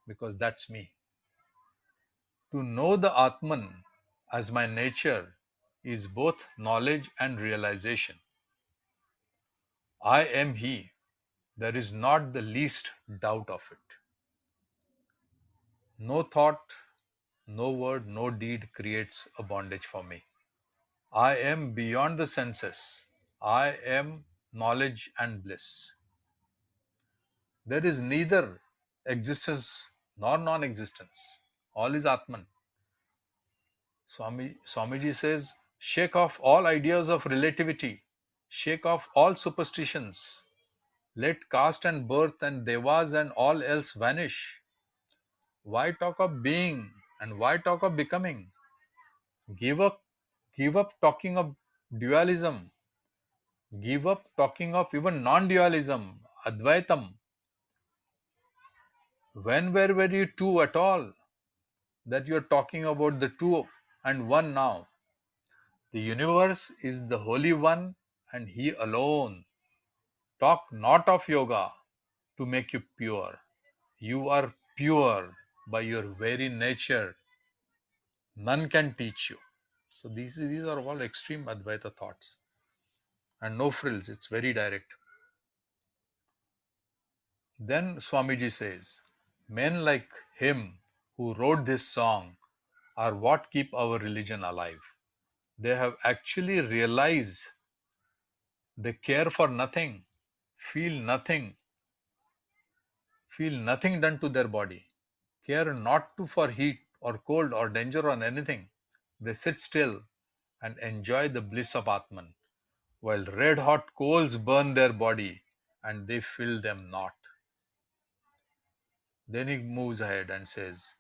Because that's me. To know the Atman as my nature is both knowledge and realization. I am he. There is not the least doubt of it. No thought, no word, no deed creates a bondage for me. I am beyond the senses. I am knowledge and bliss. There is neither existence nor non-existence. All is Atman. Swamiji says, shake off all ideas of relativity. Shake off all superstitions. Let caste and birth and devas and all else vanish. Why talk of being and why talk of becoming? Give up, give up talking of dualism. Give up talking of even non-dualism, Advaitam. When were you two at all? That you are talking about the two and one now. The universe is the Holy One and He alone. Talk not of yoga to make you pure. You are pure by your very nature. None can teach you. So these are all extreme Advaita thoughts. And no frills, it's very direct. Then Swamiji says, men like him who wrote this song are what keep our religion alive. They have actually realized they care for nothing, feel nothing, feel nothing done to their body, care not to for heat or cold or danger or anything. They sit still and enjoy the bliss of Atman, while red hot coals burn their body and they feel them not. Then he moves ahead and says,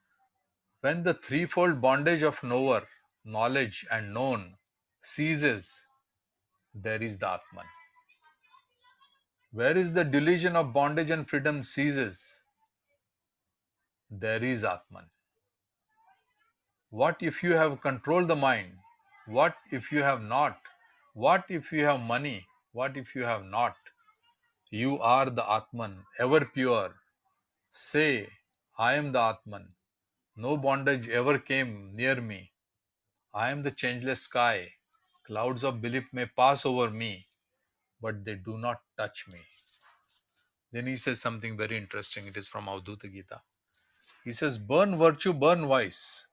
when the threefold bondage of knower, knowledge, and known ceases, there is the Atman. Where is the delusion of bondage and freedom ceases, there is Atman. What if you have controlled the mind? What if you have not? What if you have money? What if you have not? You are the Atman, ever pure. Say, I am the Atman. No bondage ever came near me. I am the changeless sky. Clouds of belief may pass over me, but they do not touch me. Then he says something very interesting. It is from Avadhuta Gita. He says, burn virtue, burn vice.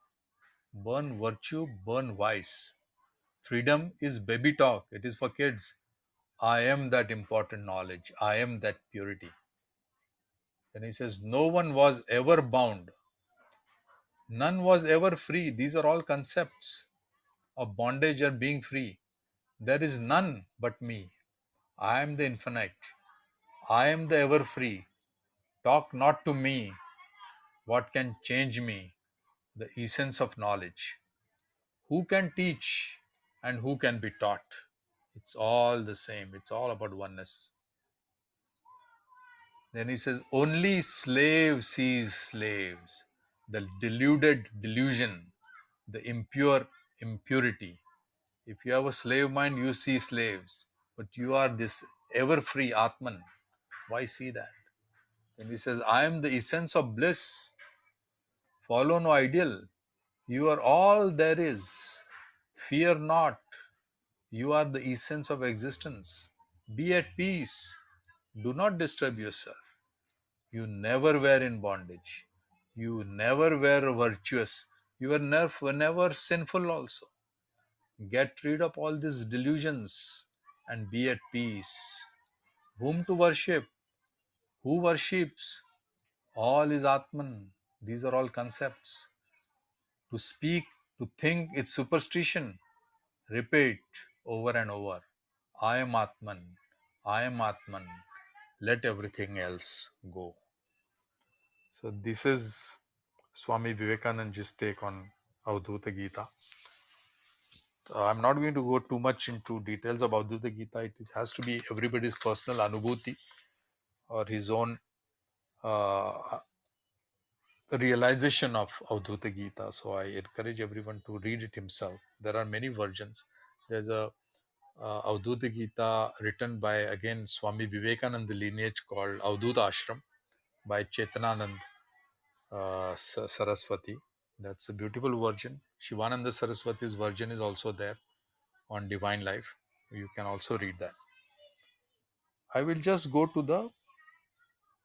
Burn virtue, burn vice. Freedom is baby talk. It is for kids. I am that important knowledge. I am that purity. Then he says, no one was ever bound. None was ever free. These are all concepts of bondage or being free. There is none but me. I am the infinite. I am the ever free. Talk not to me. What can change me? The essence of knowledge. Who can teach and who can be taught? It's all the same. It's all about oneness. Then he says, only slave sees slaves. The deluded delusion, the impure impurity. If you have a slave mind, you see slaves. But you are this ever free Atman. Why see that? Then he says, I am the essence of bliss. Follow no ideal. You are all there is. Fear not. You are the essence of existence. Be at peace. Do not disturb yourself. You never were in bondage. You never were virtuous. You were never sinful also. Get rid of all these delusions and be at peace. Whom to worship? Who worships? All is Atman. These are all concepts. To speak, to think is superstition. Repeat over and over. I am Atman. I am Atman. Let everything else go. So this is Swami Vivekananda's take on Avadhuta Gita. I'm not going to go too much into details about Avadhuta Gita. It has to be everybody's personal anubhuti or his own uh, realization of Avadhuta Gita. So I encourage everyone to read it himself. There are many versions. There's a Avadhuta Gita written by again Swami Vivekananda lineage called Avadhuta Ashram by Chetananand Saraswati. That's a beautiful version. Shivananda Saraswati's version is also there on Divine Life. You can also read that. I will just go to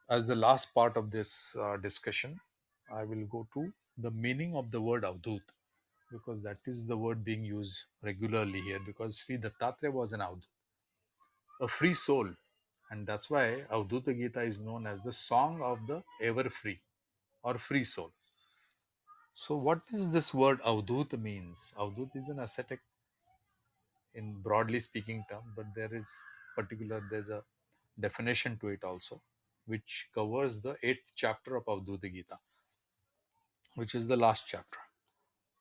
as the last part of this discussion, I will go to the meaning of the word Avdut, because that is the word being used regularly here, because Sri Dattatreya was an Avdut, a free soul. And that's why Avdhuta Gita is known as the song of the ever free or free soul. So what is this word Avdut means? Avdut is an ascetic in broadly speaking term, but there's a definition to it also, which covers the 8th chapter of Avdhuta Gita, which is the last chapter.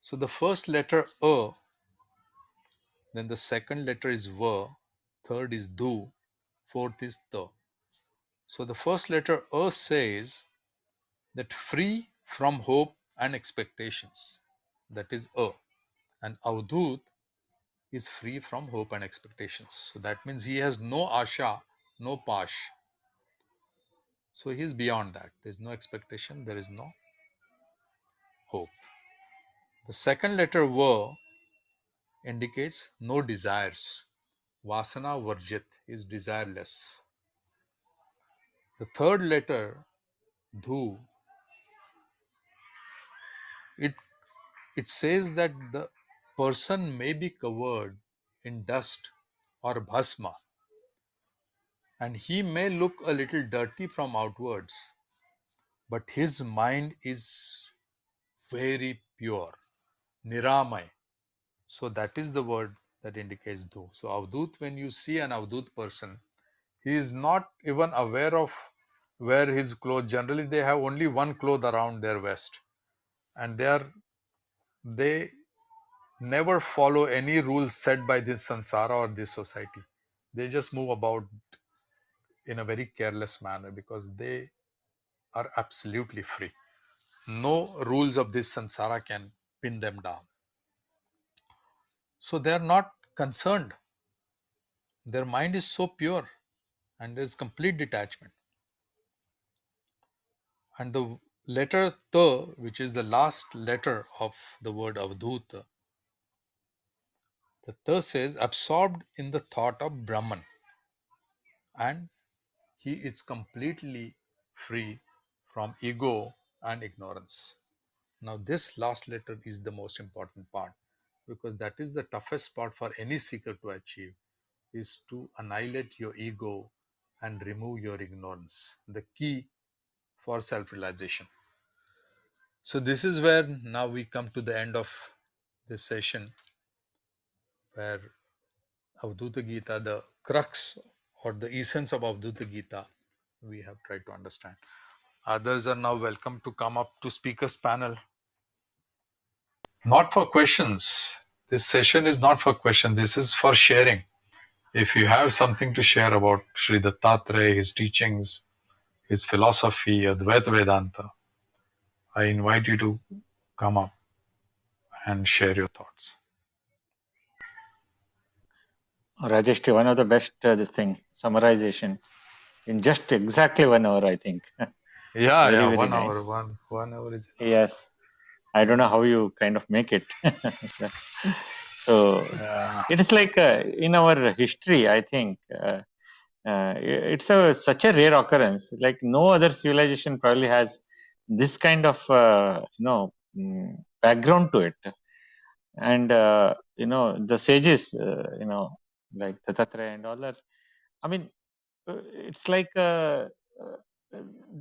So the first letter A, then the second letter is V, third is Du, fourth is Ta. So the first letter A says that free from hope and expectations. That is A. And Avdut is free from hope and expectations. So that means he has no asha, no pash. So he is beyond that. There is no expectation, there is no hope. The second letter V indicates no desires. Vasana varjit is desireless. The third letter, Dhu, it, it says that the person may be covered in dust or bhasma, and he may look a little dirty from outwards, but his mind is very pure, niramay. So that is the word that indicates Dhu. So Avdut, when you see an Avdut person, he is not even aware of where his clothes. Generally, they have only one cloth around their waist, and they never follow any rules set by this sansara or this society. They just move about in a very careless manner because they are absolutely free. No rules of this sansara can pin them down. So they are not concerned. Their mind is so pure and there is complete detachment. And the letter Ta, which is the last letter of the word Avdhuta, the Ta says absorbed in the thought of Brahman, and he is completely free from ego and ignorance. Now, this last letter is the most important part because that is the toughest part for any seeker to achieve, is to annihilate your ego and remove your ignorance, the key for self-realization. So this is where now we come to the end of this session, where Avadhuta Gita, the crux or the essence of Avadhuta Gita, we have tried to understand. Others are now welcome to come up to speakers panel. Not for questions. This session is not for questions. This is for sharing. If you have something to share about Sri Dattatreya, his teachings, his philosophy, Advaita Vedanta, I invite you to come up and share your thoughts. Rajesh, one of the best this thing summarization in just exactly 1 hour, I think. Yeah, Very yeah, very 1 hour, nice. one hour is enough. Yes, I don't know how you kind of make it. So Yeah. it is like in our history, I think it's such a rare occurrence. Like no other civilization probably has this kind of background to it. And the sages, like Dattatreya and all are. I mean, it's like they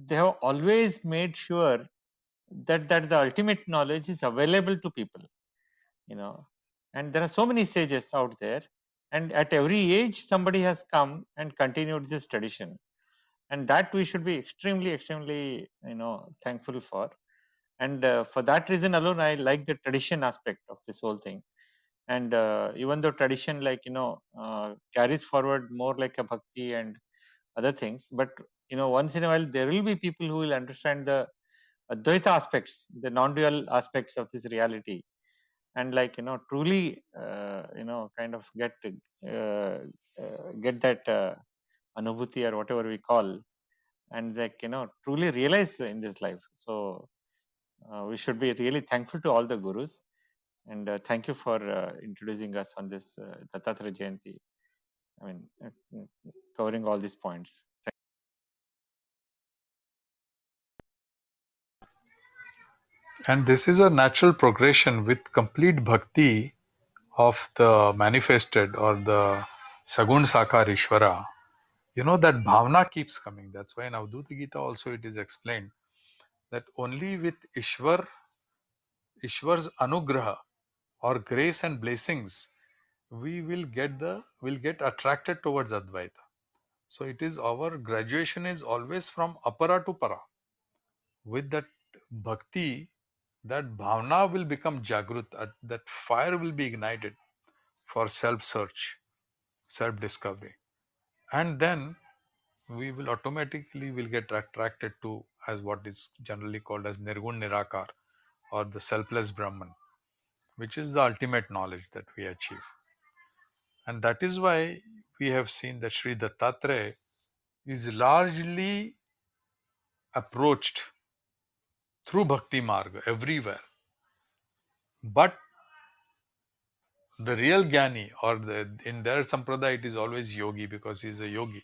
have always made sure that the ultimate knowledge is available to people, you know. And there are so many sages out there, and at every age somebody has come and continued this tradition, and that we should be extremely thankful for. And for that reason alone, I like the tradition aspect of this whole thing. And even though tradition, like carries forward more like a bhakti and other things, but once in a while there will be people who will understand the Advaita aspects, the non-dual aspects of this reality, and truly kind of get that anubhuti or whatever we call, and truly realize in this life. So we should be really thankful to all the gurus, and thank you for introducing us on this Dattatreya Jayanti. I mean, covering all these points. And this is a natural progression with complete bhakti of the manifested or the Sagun Sakar Ishvara. You know that bhavana keeps coming. That's why in Avadhuta Gita also it is explained that only with Ishwar's anugraha or grace and blessings we will get attracted towards Advaita. So it is our graduation is always from apara to para. With that bhakti, that bhavana will become jagrut, that fire will be ignited for self search, self discovery. And then we will automatically will get attracted to as what is generally called as nirgun nirakar or the selfless Brahman, which is the ultimate knowledge that we achieve. And that is why we have seen that Sri Dattatreya is largely approached through Bhakti Marga everywhere. But the real Jnani, or in their Sampradaya, it is always Yogi because he is a Yogi.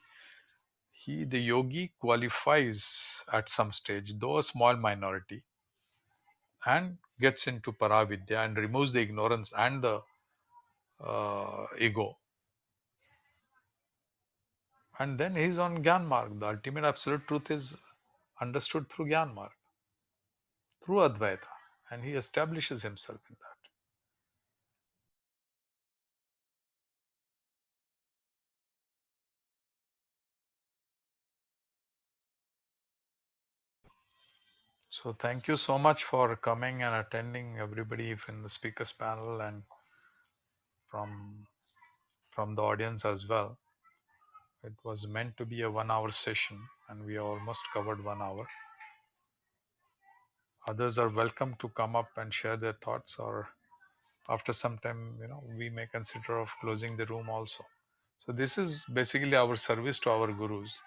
The Yogi qualifies at some stage, though a small minority, and gets into Paravidya and removes the ignorance and the ego. And then he is on Gyan Marg. The ultimate absolute truth is understood through Gyan Marg, through Advaita, and he establishes himself in that. So thank you so much for coming and attending, everybody in the speakers panel and from the audience as well. It was meant to be a 1 hour session and we almost covered 1 hour. Others are welcome to come up and share their thoughts, or after some time, we may consider of closing the room also. So this is basically our service to our gurus.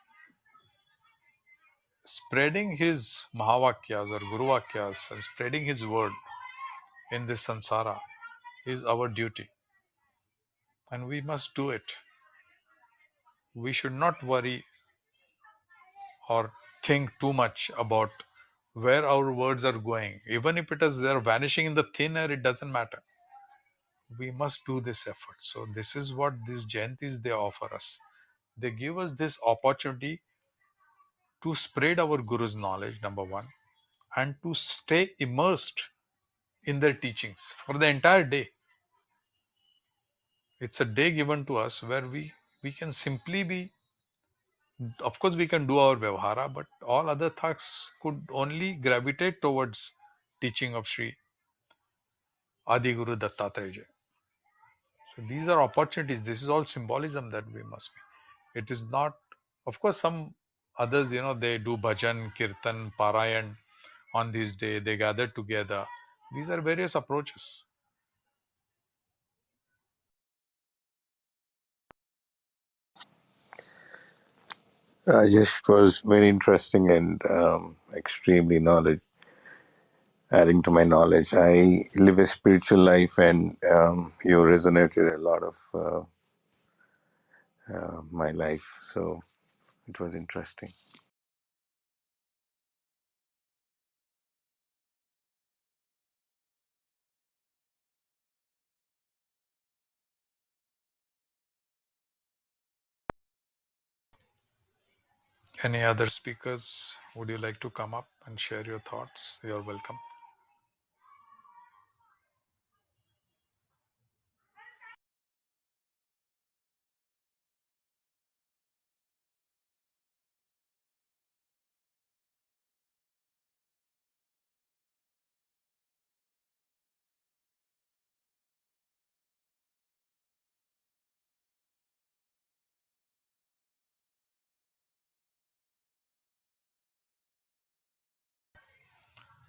Spreading his Mahavakyas or Guru Vakyas and spreading his word in this samsara is our duty. And we must do it. We should not worry or think too much about where our words are going. Even if they're vanishing in the thin air, it doesn't matter. We must do this effort. So this is what these Jayantis they offer us. They give us this opportunity to spread our Guru's knowledge, number one, and to stay immersed in their teachings for the entire day. It's a day given to us where we can simply be, of course, we can do our vyavahara, but all other thoughts could only gravitate towards teaching of Sri Adiguru Dattatreyaji. So these are opportunities. This is all symbolism that we must be. It is not, of course, some others, they do bhajan, kirtan, parayan on this day. They gather together. These are various approaches. Rajesh, it was very interesting and extremely knowledge, adding to my knowledge. I live a spiritual life, and you resonated a lot of my life. So it was interesting. Any other speakers? Would you like to come up and share your thoughts? You're welcome.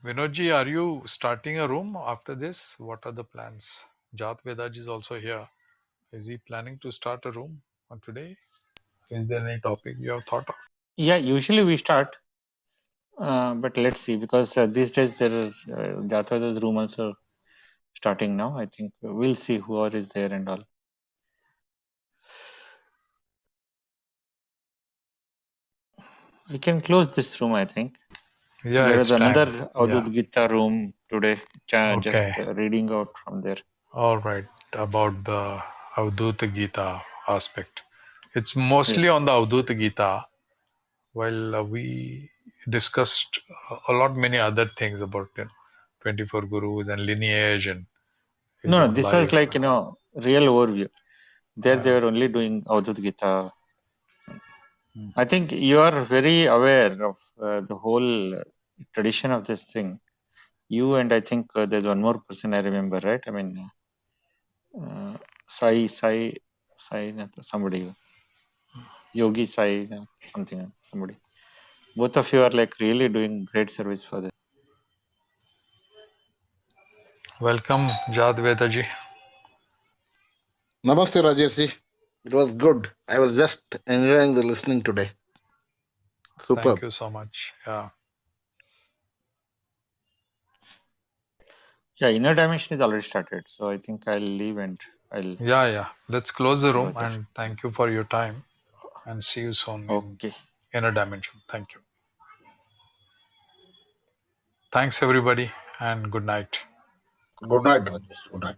Vinodji, are you starting a room after this? What are the plans? Jat Vedaji is also here. Is he planning to start a room on today? Is there any topic you have thought of? Yeah, usually we start, but let's see, because these days there are Dattatreya's room also starting now. I think we'll see who all is there and all. We can close this room, I think. Yeah, There is it's another time. Yeah. Avadut Gita room today, just Okay. reading out from there. All right. About the Avdhuta Gita aspect. It's mostly Yes, on the yes. Avdhuta Gita, while we discussed a lot many other things about 24 gurus and lineage and his No, no, own this was life. like, real overview. There they Yeah. were only doing Avadut Gita. Mhm. I think you are very aware of the whole tradition of this thing. You and I think there's one more person I remember, right? I mean, Sai, somebody, Yogi Sai, something, somebody. Both of you are like really doing great service for this. Welcome, Jad Vedaji. Namaste, Rajesh. It was good. I was just enjoying the listening today. Thank Superb. you so much. Yeah. Yeah, inner dimension is already started, so I think I'll leave and I'll Yeah. Let's close the go room there. and thank you for your time and see you soon in Okay. inner dimension. Thank you. Thanks, everybody, and good night. Good night, Rajesh. Good night.